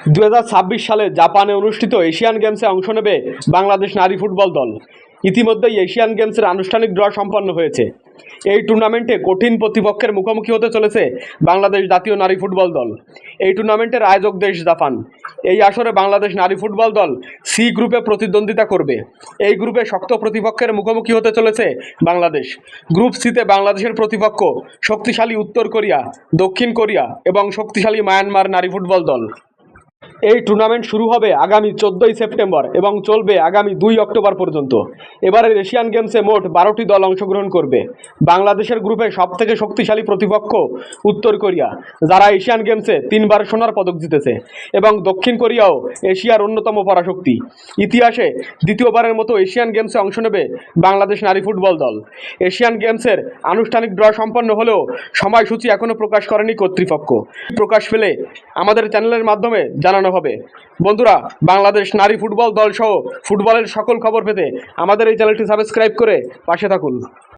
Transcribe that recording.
2026 সালে জাপানে অনুষ্ঠিত এশিয়ান গেমসে অংশ নেবে বাংলাদেশ নারী ফুটবল দল। ইতিমধ্যেই এশিয়ান গেমসের আনুষ্ঠানিক ড্র সম্পন্ন হয়েছে। এই টুর্নামেন্টে কঠিন প্রতিপক্ষের মুখোমুখি হতে চলেছে বাংলাদেশ জাতীয় নারী ফুটবল দল। এই টুর্নামেন্টের আয়োজক দেশ জাপান। এই আসরে বাংলাদেশ নারী ফুটবল দল সি গ্রুপে প্রতিদ্বন্দ্বিতা করবে। এই গ্রুপে শক্ত প্রতিপক্ষের মুখোমুখি হতে চলেছে বাংলাদেশ। গ্রুপ সিতে বাংলাদেশের প্রতিপক্ষ শক্তিশালী উত্তর কোরিয়া, দক্ষিণ কোরিয়া এবং শক্তিশালী মায়ানমার নারী ফুটবল দল। এই টুর্নামেন্ট শুরু হবে আগামী 14ই সেপ্টেম্বর এবং চলবে আগামী 2 অক্টোবর পর্যন্ত। এবারের এশিয়ান গেমসে মোট 12টি দল অংশগ্রহণ করবে। বাংলাদেশের গ্রুপে সবথেকে শক্তিশালী প্রতিপক্ষ উত্তর কোরিয়া, যারা এশিয়ান গেমসে 3বার সোনার পদক জিতেছে, এবং দক্ষিণ কোরিয়াও এশিয়ার অন্যতম পরাশক্তি। ইতিহাসে দ্বিতীয়বারের মতো এশিয়ান গেমসে অংশ নেবে বাংলাদেশ নারী ফুটবল দল। এশিয়ান গেমসের আনুষ্ঠানিক ড্র সম্পন্ন হলেও সময়সূচি এখনও প্রকাশ করেনি কর্তৃপক্ষ। প্রকাশ পেলে আমাদের চ্যানেলের মাধ্যমে জানানো হবে। বন্ধুরা, বাংলাদেশ নারী ফুটবল দল সহ ফুটবলের সকল খবর পেতে আমাদের এই চ্যানেলটি সাবস্ক্রাইব করে পাশে থাকুন।